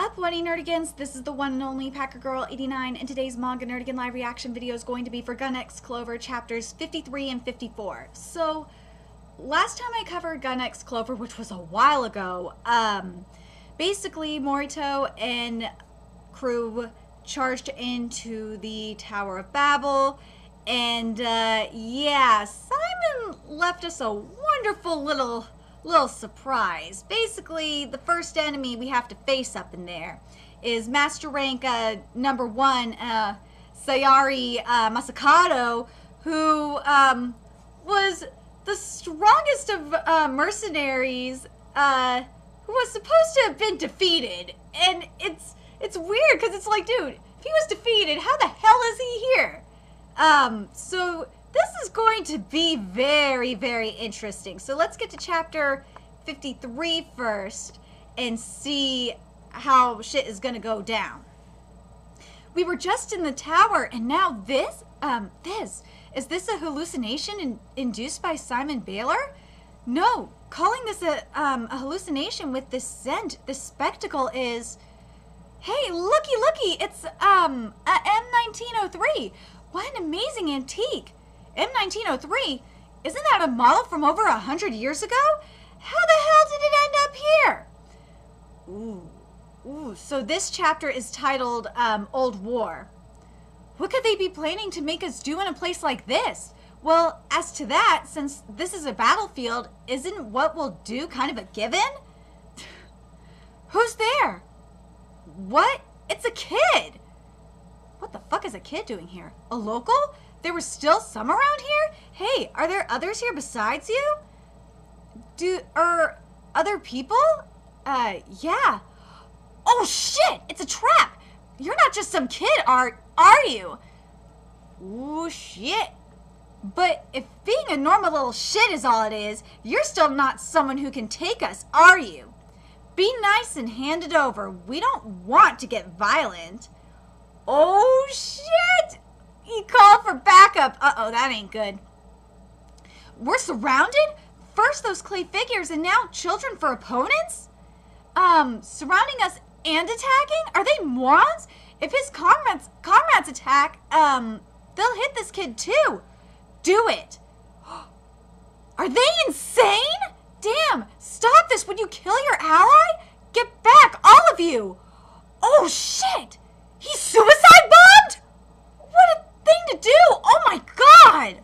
up, Wendy Nerdigans? This is the one and only Packer Girl 89, and today's Manga Nerdigan live reaction video is going to be for Gun X Clover chapters 53 and 54. So, last time I covered Gun X Clover, which was a while ago, basically Morito and crew charged into the Tower of Babel, and yeah, Simon left us a wonderful little surprise. Basically, the first enemy we have to face up in there is Master Rank number 1, Sayari Masakado, who was the strongest of mercenaries, who was supposed to have been defeated. And it's weird because it's like, dude, if he was defeated, how the hell is he here? So this is going to be very, very interesting. So let's get to chapter 53 first and see how shit is gonna go down. We were just in the tower, and now this? Is this a hallucination induced by Simon Baylor? No, calling this a hallucination with this scent, this spectacle is... Hey, looky, it's a M1903. What an amazing antique. M1903? Isn't that a model from over 100 years ago? How the hell did it end up here? Ooh, so this chapter is titled Old War. What could they be planning to make us do in a place like this? Well, as to that, since this is a battlefield, isn't what we'll do kind of a given? Who's there? What? It's a kid! What the fuck is a kid doing here? A local? There were still some around here? Hey, are there others here besides you? Are other people? Yeah. Oh shit! It's a trap! You're not just some kid, are you? Ooh, shit. But if being a normal little shit is all it is, you're still not someone who can take us, are you? Be nice and hand it over. We don't want to get violent. Oh shit! He called for backup. Uh-oh, that ain't good. We're surrounded? First those clay figures and now children for opponents? Surrounding us and attacking? Are they morons? If his comrades attack, they'll hit this kid too. Do it. Are they insane? Damn, stop this. Would you kill your ally? Get back, all of you. Oh shit. He's suicide bombed? What a thing to do! Oh my god!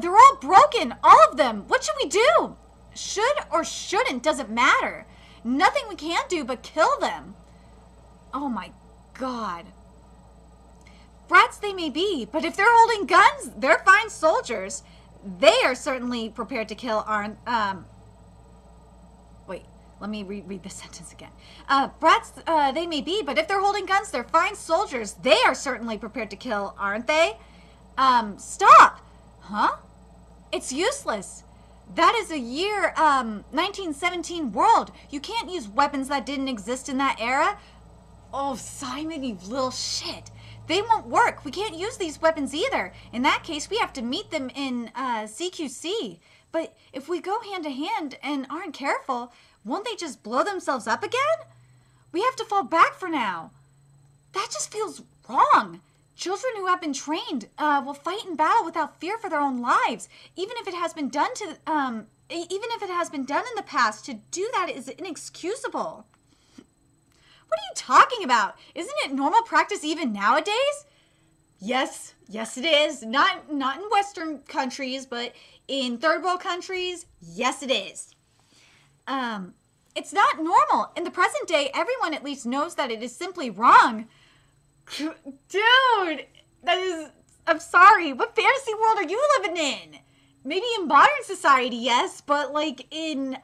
They're all broken, all of them. What should we do? Should or shouldn't doesn't matter. Nothing we can do but kill them. Oh my god. Brats they may be, but if they're holding guns, they're fine soldiers. They are certainly prepared to kill our... Wait, let me reread this sentence again. Brats they may be, but if they're holding guns, they're fine soldiers. They are certainly prepared to kill, aren't they? Stop! Huh? It's useless. That is a year, 1917 world. You can't use weapons that didn't exist in that era. Oh, Simon, you little shit. They won't work. We can't use these weapons either. In that case, we have to meet them in CQC. But if we go hand to hand and aren't careful, won't they just blow themselves up again? We have to fall back for now. That just feels wrong. Children who have been trained will fight in battle without fear for their own lives, even if it has been done in the past. To do that is inexcusable. What are you talking about? Isn't it normal practice even nowadays? Yes, it is. Not in Western countries, but in third world countries, yes it is. It's not normal. In the present day, everyone at least knows that it is simply wrong. Dude, I'm sorry. What fantasy world are you living in? Maybe in modern society, yes, but like in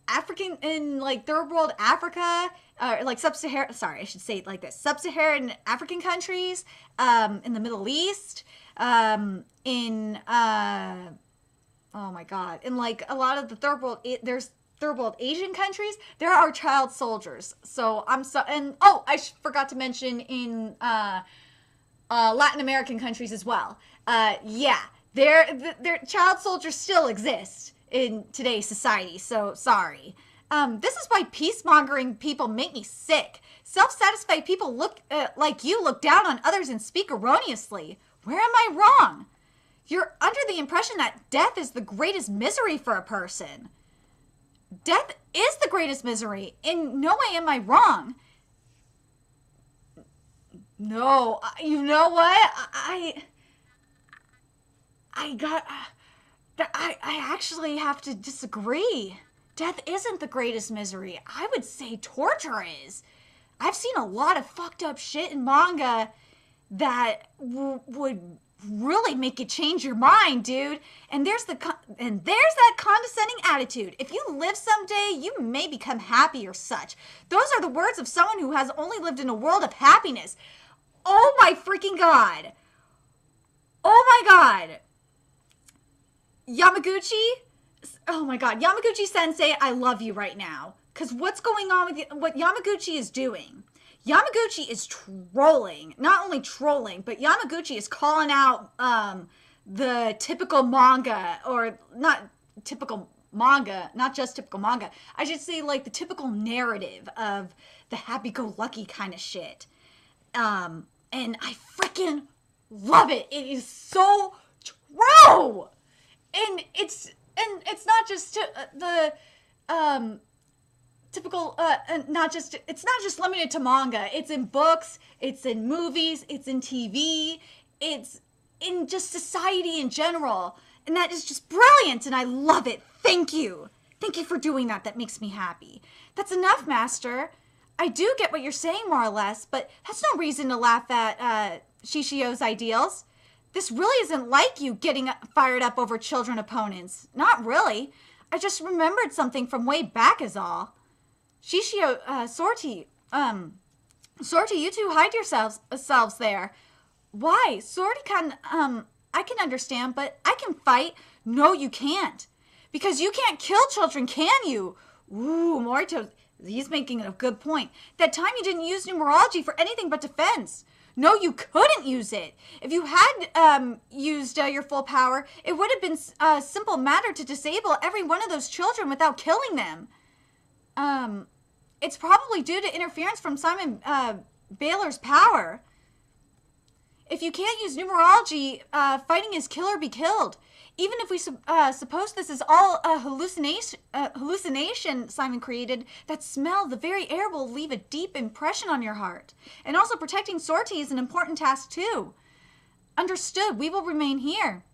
third world Africa, like sub-Saharan, sorry, I should say it like this, sub-Saharan African countries, in the Middle East, oh my god, in like a lot of the third world, there's third world Asian countries, there are child soldiers. So I forgot to mention in Latin American countries as well. Yeah, their child soldiers still exist in today's society. So sorry. This is why peace-mongering people make me sick. Self-satisfied people look like you look down on others and speak erroneously. Where am I wrong? You're under the impression that death is the greatest misery for a person. Death is the greatest misery. In no way am I wrong. No, you know what? I actually have to disagree. Death isn't the greatest misery. I would say torture is. I've seen a lot of fucked up shit in manga that would really make you change your mind, dude. And there's that condescending attitude. If you live someday, you may become happy or such. Those are the words of someone who has only lived in a world of happiness. Oh my freaking god. Oh my god. Yamaguchi? Oh my god. Yamaguchi sensei, I love you right now. Because what's going on with what Yamaguchi is doing? Yamaguchi is trolling. Not only trolling, but Yamaguchi is calling out the typical manga, or not typical manga, not just typical manga. I should say like the typical narrative of the happy-go-lucky kind of shit. And I freaking love it. It is so true. And it's not just the typical it's not just limited to manga. It's in books, it's in movies, it's in TV, it's in just society in general. And that is just brilliant, and I love it. Thank you. Thank you for doing that. That makes me happy. That's enough, Master. I do get what you're saying, more or less, but that's no reason to laugh at Shishio's ideals. This really isn't like you getting fired up over children opponents. Not really. I just remembered something from way back is all. Shishio, Sorty, you two hide yourselves there. Why? Sorty I can understand, but I can fight. No, you can't. Because you can't kill children, can you? Ooh, Morito, he's making a good point. That time you didn't use numerology for anything but defense. No, you couldn't use it. If you had used your full power, it would have been a simple matter to disable every one of those children without killing them. It's probably due to interference from Simon Baylor's power. If you can't use numerology, fighting his kill or be killed. Even if we suppose this is all a hallucination Simon created, that smell, the very air, will leave a deep impression on your heart. And also protecting Sorty is an important task too. Understood. We will remain here.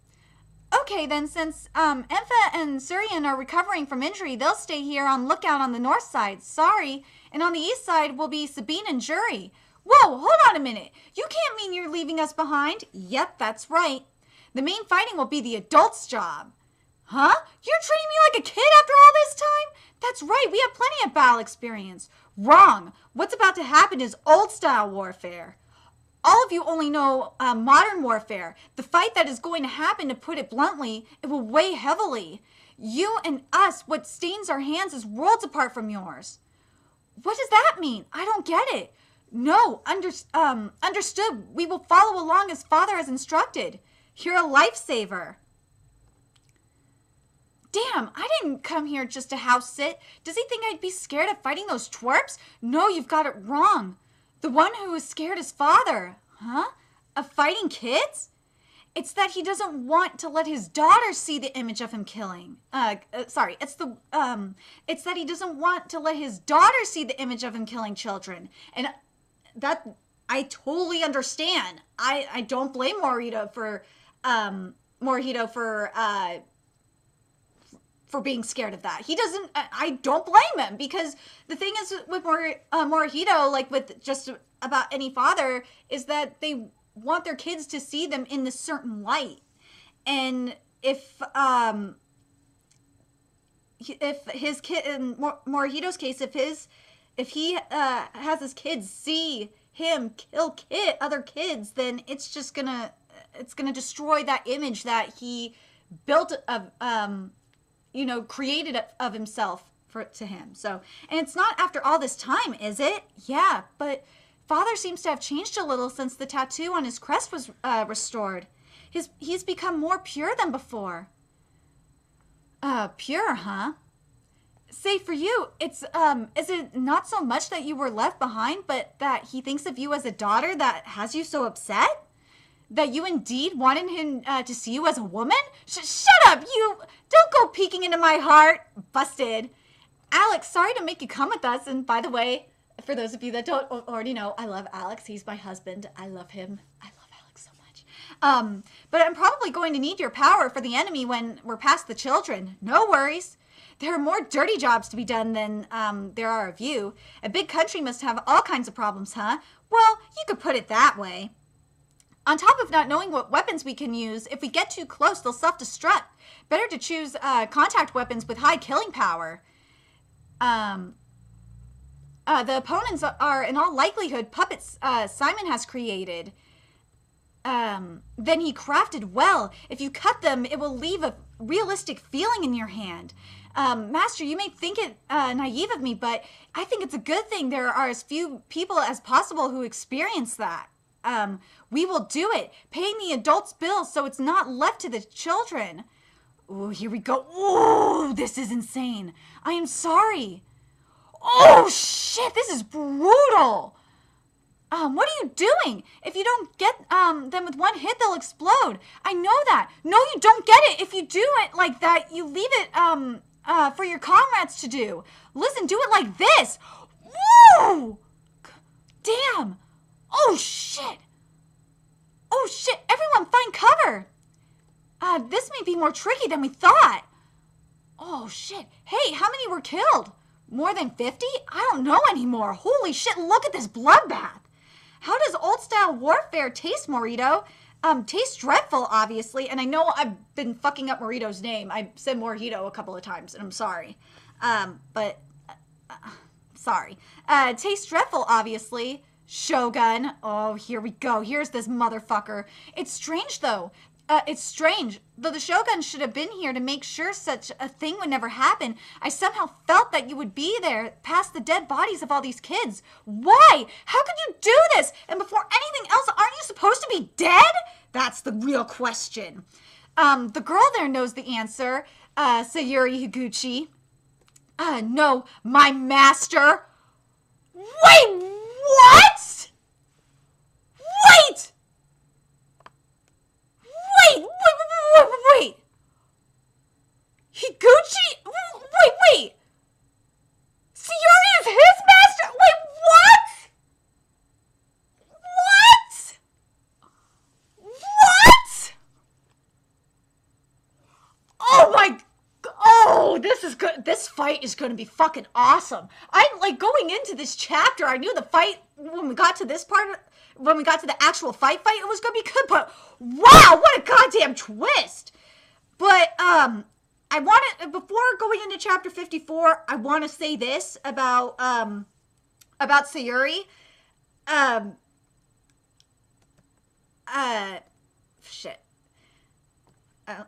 Okay, then, since Empha and Surian are recovering from injury, they'll stay here on lookout on the north side. Sorry. And on the east side will be Sabine and Jury. Whoa, hold on a minute. You can't mean you're leaving us behind. Yep, that's right. The main fighting will be the adults' job. Huh? You're treating me like a kid after all this time? That's right, we have plenty of battle experience. Wrong. What's about to happen is old-style warfare. All of you only know modern warfare. The fight that is going to happen, to put it bluntly, it will weigh heavily. You and us, what stains our hands is worlds apart from yours. What does that mean? I don't get it. No, understood. We will follow along as Father has instructed. You're a lifesaver. Damn, I didn't come here just to house sit. Does he think I'd be scared of fighting those twerps? No, you've got it wrong. The one who is scared is Father. Huh? Of fighting kids? It's that he doesn't want to let his daughter see the image of him killing. It's that he doesn't want to let his daughter see the image of him killing children. And that, I totally understand. I don't blame Morito for being scared of that. He doesn't, I don't blame him, because the thing is with Morihito, like with just about any father, is that they want their kids to see them in this certain light. And if his kid, in Morihito's case, if he has his kids see him kill other kids, then it's gonna destroy that image that he built of, created of himself to him. So, and it's not after all this time, is it? Yeah, but Father seems to have changed a little since the tattoo on his crest was restored. He's become more pure than before. Pure, huh? say for you, it's, is it not so much that you were left behind, but that he thinks of you as a daughter that has you so upset? That you indeed wanted him to see you as a woman? Shut up! You don't go peeking into my heart. Busted. Alex, sorry to make you come with us. And by the way, for those of you that don't already know, I love Alex. He's my husband. I love him. I love Alex so much. But I'm probably going to need your power for the enemy when we're past the children. No worries. There are more dirty jobs to be done than there are of you. A big country must have all kinds of problems, huh? Well, you could put it that way. On top of not knowing what weapons we can use, if we get too close, they'll self-destruct. Better to choose contact weapons with high killing power. The opponents are, in all likelihood, puppets Simon has created. Then he crafted well. If you cut them, it will leave a realistic feeling in your hand. Master, you may think it naive of me, but I think it's a good thing there are as few people as possible who experience that. We will do it, paying the adults' bills so it's not left to the children. Oh, here we go. Oh, this is insane. I am sorry. Oh, shit, this is brutal. What are you doing? If you don't get them with one hit, they'll explode. I know that. No, you don't get it. If you do it like that, you leave it for your comrades to do. Listen, do it like this. Woo! Damn. Oh, shit. Oh, shit. Everyone find cover. This may be more tricky than we thought. Oh, shit. Hey, how many were killed? More than 50? I don't know anymore. Holy shit, look at this bloodbath. How does old-style warfare taste, Morito? Tastes dreadful, obviously. And I know I've been fucking up Morito's name. I said Morito a couple of times, and I'm sorry. Sorry. Tastes dreadful, obviously. Shogun. Oh, here we go. Here's this motherfucker. It's strange, though. It's strange. Though the Shogun should have been here to make sure such a thing would never happen, I somehow felt that you would be there past the dead bodies of all these kids. Why? How could you do this? And before anything else, aren't you supposed to be dead? That's the real question. The girl there knows the answer. Sayuri Higuchi. No, my master. Wait, what? Wait! Wait! Higuchi? Wait! Sayuri is his master? Wait, what? Oh my... Oh, this is good. This fight is going to be fucking awesome. I'm like going into this chapter. I knew the fight when we got to this part, when we got to the actual fight, it was going to be good. But wow, what a goddamn twist. But I wanted, before going into chapter 54, I want to say this about Sayuri. Shit.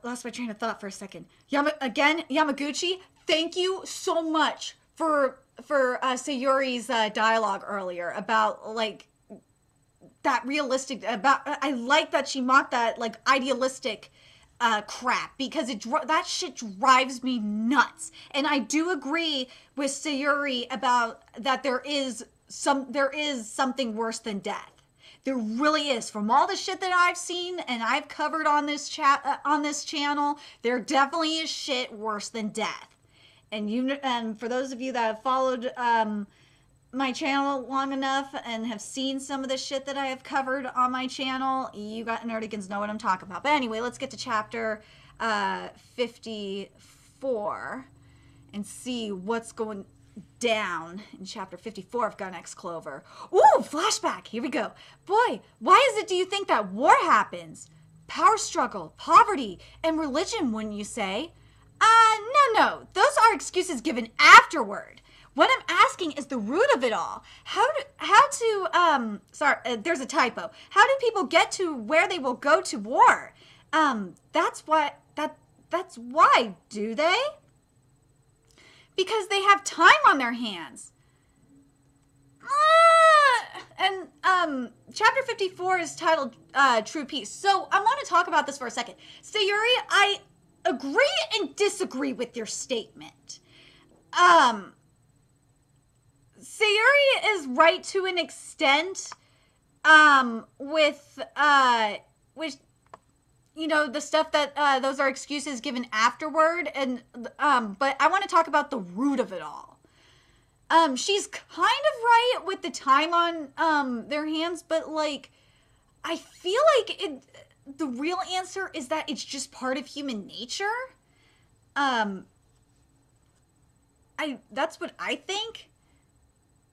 Lost my train of thought for a second. Yamaguchi, thank you so much for Sayuri's dialogue earlier about like that realistic I like that she mocked that like idealistic crap, because that shit drives me nuts. And I do agree with Sayuri about that there is something worse than death. There really is. From all the shit that I've seen and I've covered on this channel, there definitely is shit worse than death. And for those of you that have followed my channel long enough and have seen some of the shit that I have covered on my channel, you got nerdigans know what I'm talking about. But anyway, let's get to chapter 54 and see what's going down in chapter 54 of Gun X Clover. Ooh, flashback. Here we go. Boy, why is it do you think that war happens? Power struggle, poverty, and religion, wouldn't you say? No. Those are excuses given afterward. What I'm asking is the root of it all. There's a typo. How do people get to where they will go to war? That's why, do they? Because they have time on their hands. Chapter 54 is titled True Peace. So I want to talk about this for a second. Sayuri, I agree and disagree with your statement. Sayuri is right to an extent, with, you know, the stuff that, those are excuses given afterward, and, but I want to talk about the root of it all. She's kind of right with the time on, their hands, but, like, I feel like the real answer is that it's just part of human nature. That's what I think.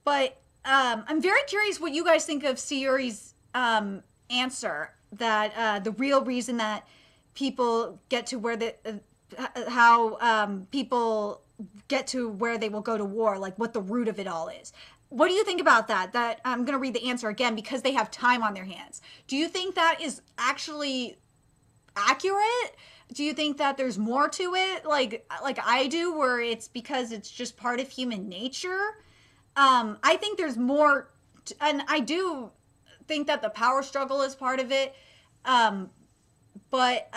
But I'm very curious what you guys think of Sayuri's answer. That the real reason that people get to where how people get to where they will go to war, like what the root of it all is. What do you think about that? That I'm going to read the answer again because they have time on their hands. Do you think that is actually accurate? Do you think that there's more to it, like I do, where it's because it's just part of human nature? I think there's more, and I do think that the power struggle is part of it, but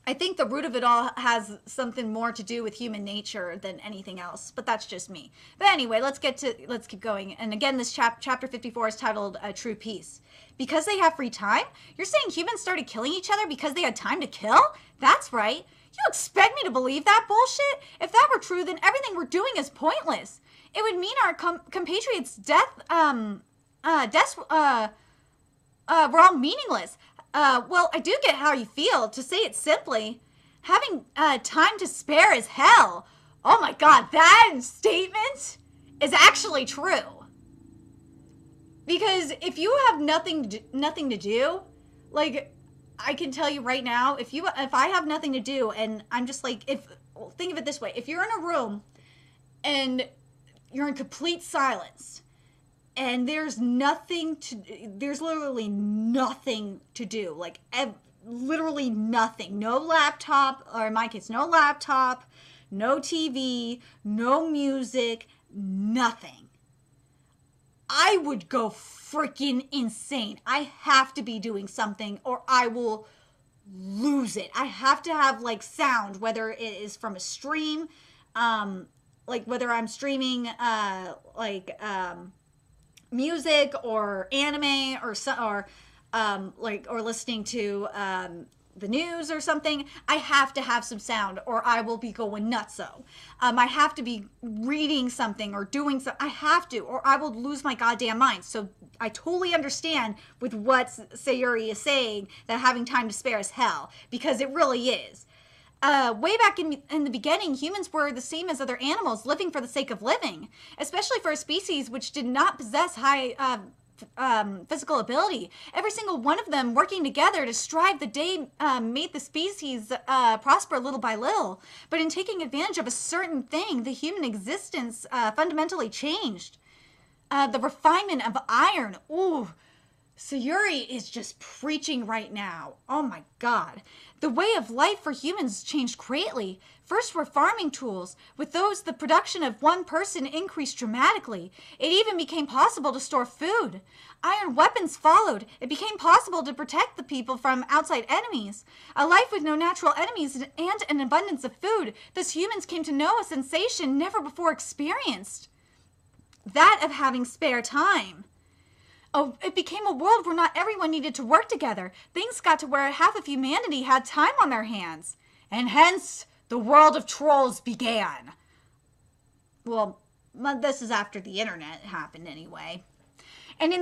I think the root of it all has something more to do with human nature than anything else, but that's just me. But anyway, let's keep going. And again, this chapter 54 is titled True Peace. Because they have free time? You're saying humans started killing each other because they had time to kill? That's right. You expect me to believe that bullshit? If that were true, then everything we're doing is pointless. It would mean our compatriots' deaths were all meaningless. Well, I do get how you feel. To say it simply, having time to spare is hell. Oh my god, that statement is actually true. Because if you have nothing to do, like, I can tell you right now, if I have nothing to do and I'm just like, think of it this way, if you're in a room and you're in complete silence and there's literally nothing to do, like literally nothing, no laptop, or in my case, no laptop, no TV, no music, nothing. I would go freaking insane. I have to be doing something or I will lose it. I have to have like sound, whether it is from a stream, like whether I'm streaming music or anime or listening to the news or something. I have to have some sound or I will be going nutso. I have to be reading something or doing something. I have to, or I will lose my goddamn mind. So I totally understand with what Sayuri is saying, that having time to spare is hell, because it really is. Way back in the beginning, humans were the same as other animals, living for the sake of living, especially for a species which did not possess high physical ability. Every single one of them working together to strive the day made the species prosper little by little. But in taking advantage of a certain thing, the human existence fundamentally changed. The refinement of iron. Ooh, Sayuri is just preaching right now. Oh my god. The way of life for humans changed greatly. First were farming tools. With those, the production of one person increased dramatically. It even became possible to store food. Iron weapons followed. It became possible to protect the people from outside enemies. A life with no natural enemies and an abundance of food. Thus humans came to know a sensation never before experienced. That of having spare time. Oh, it became a world where not everyone needed to work together. Things got to where half of humanity had time on their hands. And hence, the world of trolls began. Well, this is after the internet happened anyway. And in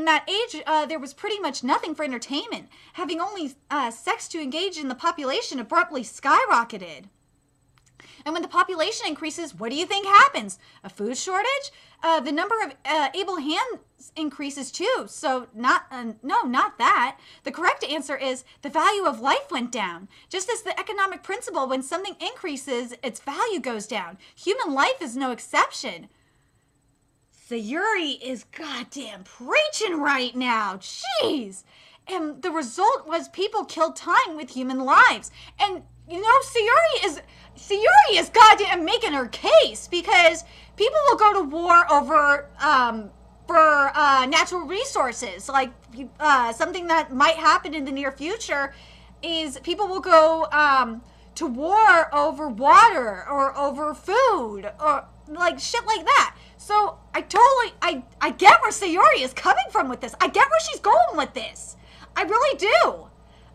that age, there was pretty much nothing for entertainment. Having only sex to engage in, the population abruptly skyrocketed. And when the population increases, what do you think happens? A food shortage? The number of able hands increases too. So not that. The correct answer is the value of life went down. Just as the economic principle, when something increases, its value goes down. Human life is no exception. Sayuri is goddamn preaching right now. Jeez. And the result was people killed time with human lives. And you know, Sayuri is goddamn making her case, because people will go to war over for natural resources. Like something that might happen in the near future is people will go to war over water or over food or like shit like that. So I get where Sayori is coming from with this. I get where she's going with this. I really do.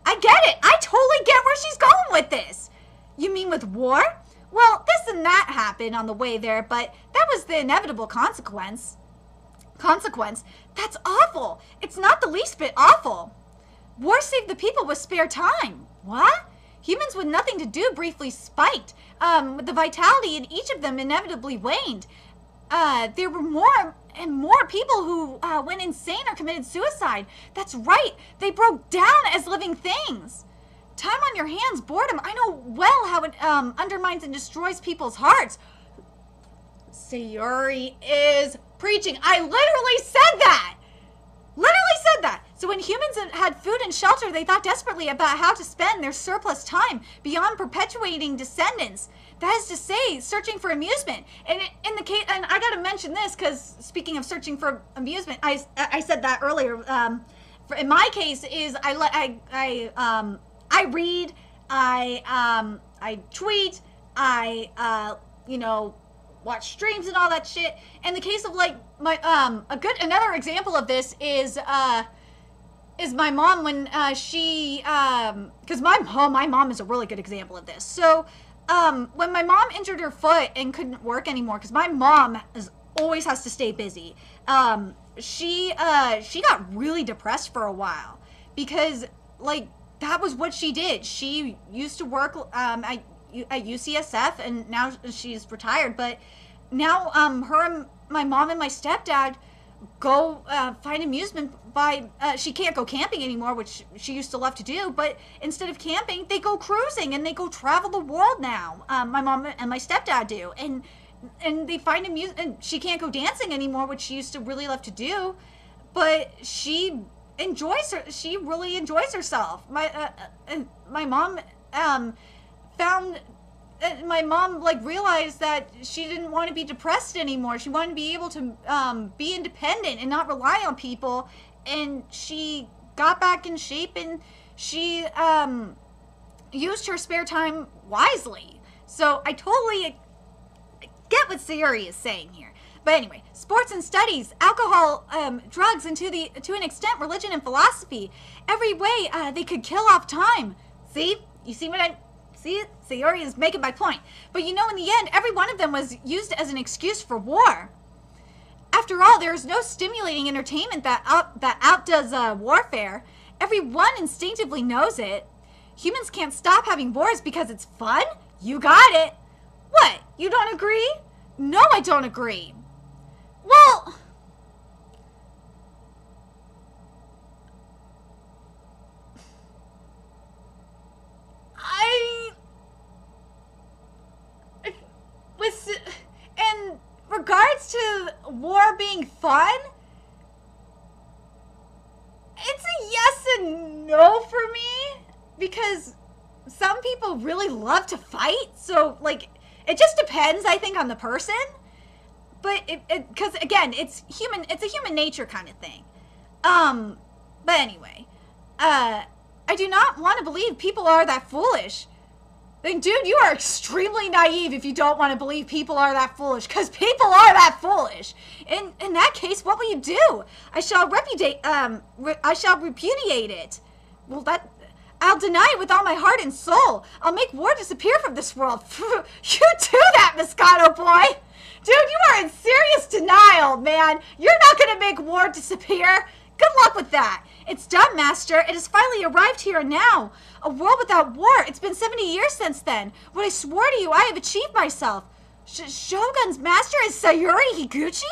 I get it. I totally get where she's going with this. You mean with war? Well, this and that happened on the way there, but that was the inevitable consequence. That's awful. It's not the least bit awful. War saved the people with spare time. What? Humans with nothing to do briefly spiked. The vitality in each of them inevitably waned. There were more and more people who went insane or committed suicide. That's right. They broke down as living things. Time on your hands, boredom. I know well how it undermines and destroys people's hearts. Sayori is preaching. I literally said that. So when humans had food and shelter, they thought desperately about how to spend their surplus time beyond perpetuating descendants. That is to say, searching for amusement. And in the case, and I gotta mention this because speaking of searching for amusement, I said that earlier. In my case, is I read, I tweet, watch streams and all that shit. In the case of like my another example of this is my mom when because my mom is a really good example of this. So when my mom injured her foot and couldn't work anymore, because my mom always has to stay busy, she got really depressed for a while because like that was what she did. She used to work at UCSF and now she's retired, but now her and my mom and my stepdad go find amusement by she can't go camping anymore, which she used to love to do, but instead of camping they go cruising and they go travel the world now. My mom and my stepdad do, and they find amusement. And she can't go dancing anymore, which she used to really love to do, but she really enjoys herself. My mom found my mom like realized that she didn't want to be depressed anymore. She wanted to be able to be independent and not rely on people, and she got back in shape and she used her spare time wisely. So I totally get what Sayori is saying here. But anyway, sports and studies, alcohol, drugs, and to an extent, religion and philosophy. Every way they could kill off time. See? You see what I... See, Sayori is making my point. But in the end, every one of them was used as an excuse for war. After all, there is no stimulating entertainment that outdoes warfare. Everyone instinctively knows it. Humans can't stop having wars because it's fun? You got it. What? You don't agree? No, I don't agree. Well... in regards to war being fun, it's a yes and no for me, because some people really love to fight, so like it just depends, I think, on the person. But because again, it's a human nature kind of thing. But anyway, I do not want to believe people are that foolish. Then, dude, you are extremely naive if you don't want to believe people are that foolish, because people are that foolish. In that case, what will you do? I shall repudiate it. Well, I'll deny it with all my heart and soul. I'll make war disappear from this world. You do that, Moscato boy. Dude, you are in serious denial, man. You're not going to make war disappear. Good luck with that. It's done, Master. It has finally arrived here and now. A world without war. It's been 70 years since then. When I swore to you, I have achieved myself. Shogun's master is Sayori Higuchi?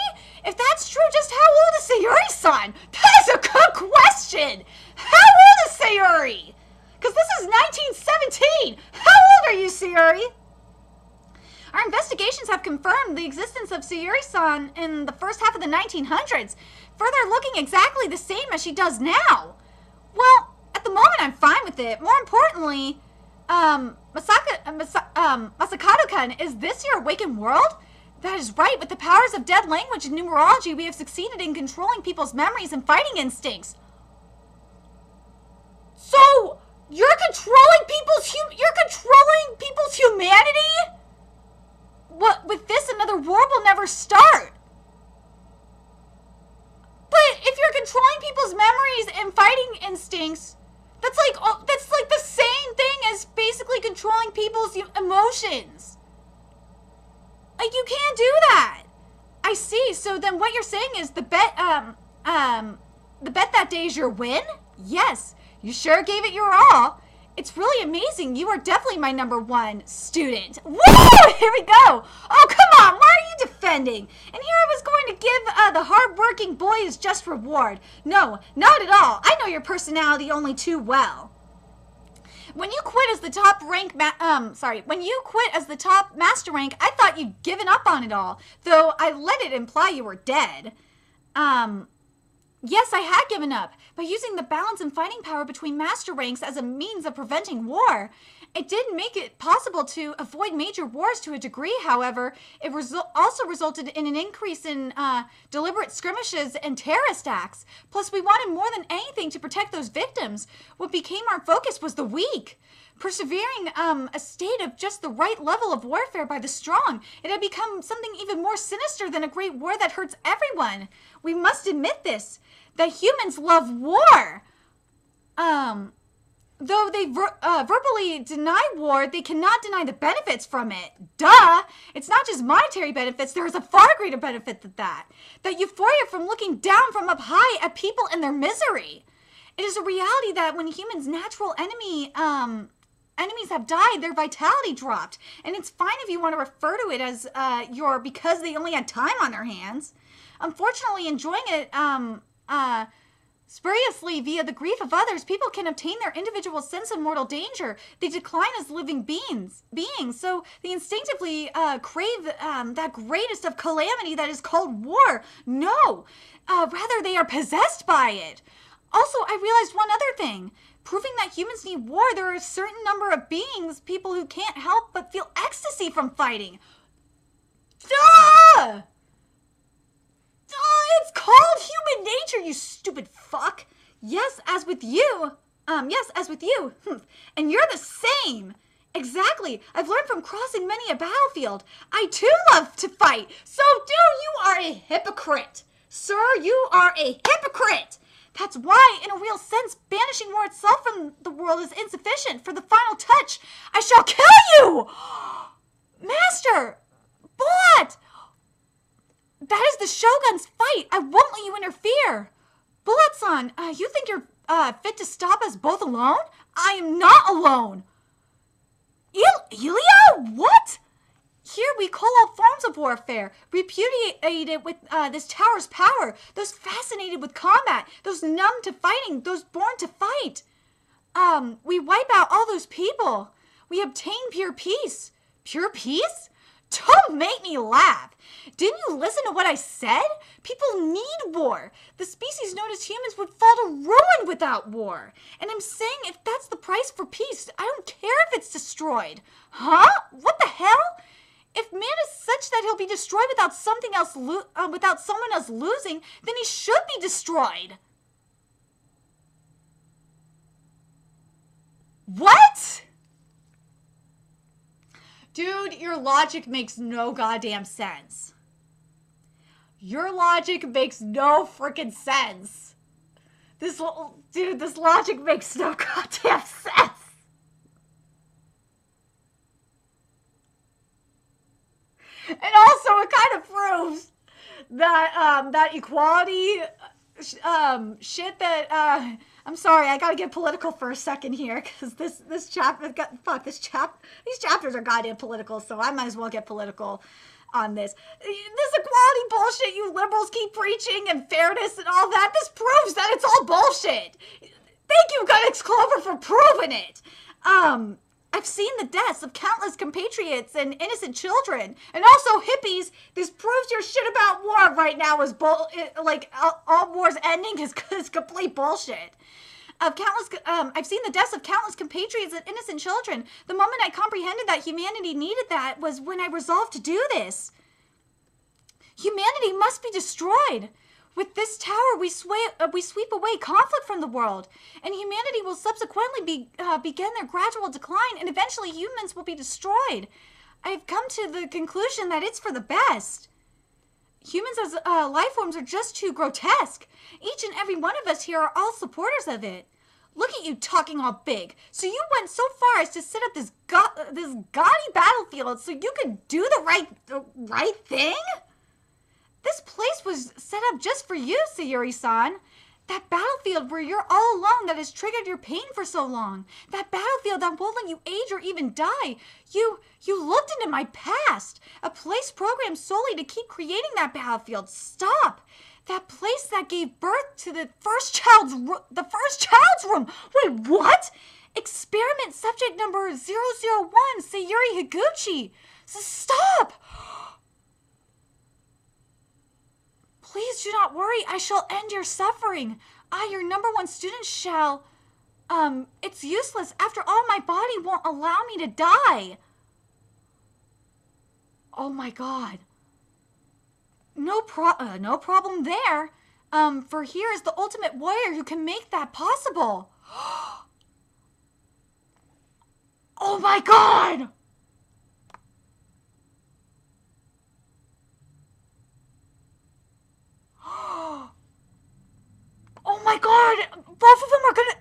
If that's true, just how old is Sayori-san? That is a good question. How old is Sayori? Because this is 1917. How old are you, Sayori? Our investigations have confirmed the existence of Sayori-san in the first half of the 1900s, further looking exactly the same as she does now. Well, at the moment I'm fine with it. More importantly, Masakato-kun, is this your awakened world? That is right. With the powers of dead language and numerology, we have succeeded in controlling people's memories and fighting instincts. So, You're controlling people's humanity? What, with this, another war will never start. But if you're controlling people's memories and fighting instincts, that's like the same thing as basically controlling people's emotions. Like, you can't do that. I see. So then what you're saying is the bet that day is your win? Yes. You sure gave it your all. It's really amazing. You are definitely my #1 student. Woo! Here we go. Oh, come on. Why are you defending? And here I was going to give the hard-working boy his just reward. No, not at all. I know your personality only too well. When you quit as the top master rank, I thought you'd given up on it all, though I let it imply you were dead. Yes, I had given up by using the balance and fighting power between master ranks as a means of preventing war. It did make it possible to avoid major wars to a degree, however. It also resulted in an increase in deliberate skirmishes and terrorist acts. Plus, we wanted more than anything to protect those victims. What became our focus was the weak. Persevering a state of just the right level of warfare by the strong. It had become something even more sinister than a great war that hurts everyone. We must admit this, that humans love war. Though they verbally deny war, they cannot deny the benefits from it. Duh! It's not just monetary benefits, there is a far greater benefit than that. That euphoria from looking down from up high at people and their misery. It is a reality that when humans' natural enemies have died, their vitality dropped. And it's fine if you want to refer to it as because they only had time on their hands. Unfortunately, enjoying it spuriously via the grief of others, people can obtain their individual sense of mortal danger. They decline as living beings, so they instinctively crave that greatest of calamity that is called war. No, rather they are possessed by it. Also, I realized one other thing. Proving that humans need war, there are a certain number of beings, people who can't help but feel ecstasy from fighting. Duh! It's called human nature, you stupid fuck. Yes, as with you. And you're the same. Exactly. I've learned from crossing many a battlefield. I too love to fight. So, you are a hypocrite. Sir, you are a hypocrite. That's why, in a real sense, banishing war itself from the world is insufficient. For the final touch, I shall kill you! Master! Bullet! That is the Shogun's fight. I won't let you interfere. Bullet-san, you think you're fit to stop us both alone? I am not alone. Ilya? What? Here we call all forms of warfare, repudiated with this tower's power, those fascinated with combat, those numb to fighting, those born to fight. We wipe out all those people. We obtain pure peace. Pure peace? Don't make me laugh. Didn't you listen to what I said? People need war. The species known as humans would fall to ruin without war. And I'm saying if that's the price for peace, I don't care if it's destroyed. Huh? What the hell? If man is such that he'll be destroyed without without someone else losing, then he should be destroyed. What? Dude, your logic makes no goddamn sense. Your logic makes no freaking sense. This logic makes no goddamn sense. And also, it kind of proves that that equality shit that I'm sorry, I gotta get political for a second here, because these chapters are goddamn political, so I might as well get political on this. This equality bullshit you liberals keep preaching and fairness and all that, this proves that it's all bullshit. Thank you, Gunix Clover, for proving it. I've seen the deaths of countless compatriots and innocent children, and also hippies. This proves your shit about war right now is all wars ending is complete bullshit. I've seen the deaths of countless compatriots and innocent children. The moment I comprehended that humanity needed that was when I resolved to do this. Humanity must be destroyed. With this tower, we sweep away conflict from the world, and humanity will subsequently begin their gradual decline, and eventually humans will be destroyed. I've come to the conclusion that it's for the best. Humans as life forms are just too grotesque. Each and every one of us here are all supporters of it. Look at you talking all big. So you went so far as to set up this gaudy battlefield so you could do the right thing? This place was set up just for you, Sayuri-san. That battlefield where you're all alone that has triggered your pain for so long. That battlefield that won't let you age or even die. You looked into my past. A place programmed solely to keep creating that battlefield. Stop. That place that gave birth to the first child's room. Wait, what? Experiment subject number 001, Sayuri Higuchi. Stop. Please do not worry. I shall end your suffering. I, your number one student, shall... It's useless. After all, my body won't allow me to die. Oh my god. No problem there. For here is the ultimate warrior who can make that possible. Oh my god! Oh my god!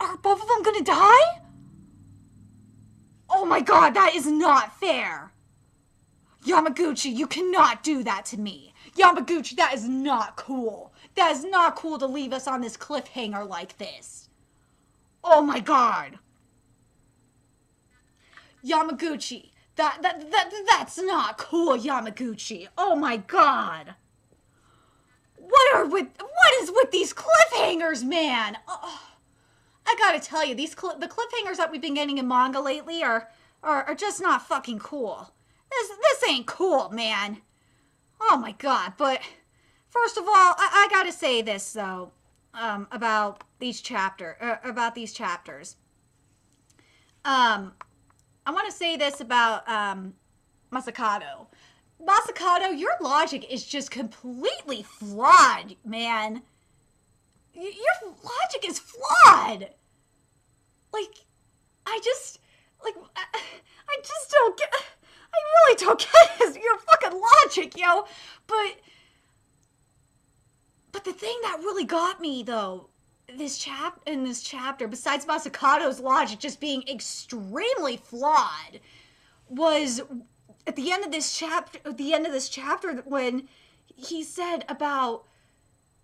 Are both of them gonna die? Oh my god, that is not fair! Yamaguchi, you cannot do that to me. Yamaguchi, that is not cool. That is not cool to leave us on this cliffhanger like this. Oh my god. Yamaguchi, that's not cool, Yamaguchi. Oh my god. What is with these cliffhangers, man? Oh, I gotta tell you, the cliffhangers that we've been getting in manga lately are just not fucking cool. This ain't cool, man. Oh my god, but first of all, I gotta say this though, about these chapters. I want to say this about Masakado. Masakado, your logic is just completely flawed, man. Your logic is flawed. Like, I just don't get... I really don't get your fucking logic, yo. But the thing that really got me, though, in this chapter, besides Masakado's logic just being extremely flawed, was at the end of this chapter, when he said about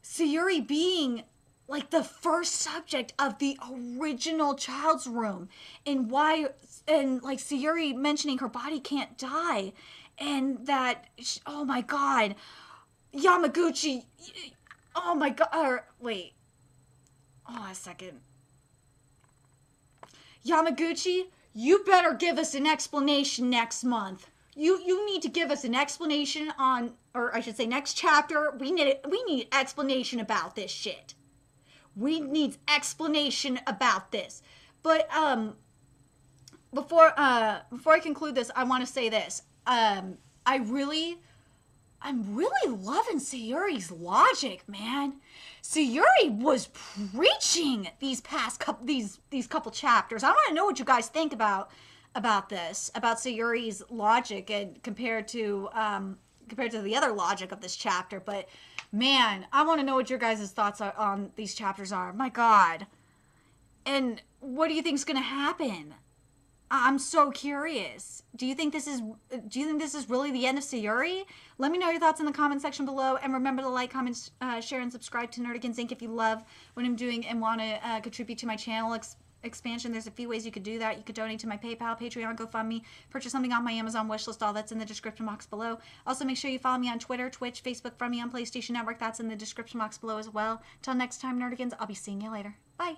Sayuri being like the first subject of the original child's room, and like Sayuri mentioning her body can't die, and that, oh my god, Yamaguchi, oh my god, wait, hold on a second. Yamaguchi, you better give us an explanation next month. You need to give us an explanation on, or I should say next chapter. We need explanation about this shit. We need explanation about this. But before I conclude this, I want to say this. I'm really loving Sayuri's logic, man. Sayuri was preaching these past couple chapters. I want to know what you guys think about this, about Sayuri's logic, and compared to the other logic of this chapter. But man, I want to know what your guys' thoughts on these chapters are. My god. And what do you think's gonna happen? I'm so curious. Do you think this is really the end of Sayuri? Let me know your thoughts in the comment section below, and remember to like, comment, share, and subscribe to Nerdigans Inc. if you love what I'm doing and want to contribute to my channel expansion. There's a few ways you could do that. You could donate to my PayPal, Patreon, GoFundMe, purchase something on my Amazon wishlist. All that's in the description box below. Also, make sure you follow me on Twitter, Twitch, Facebook, from me on PlayStation Network. That's in the description box below as well. Till next time, Nerdigans, I'll be seeing you later. Bye.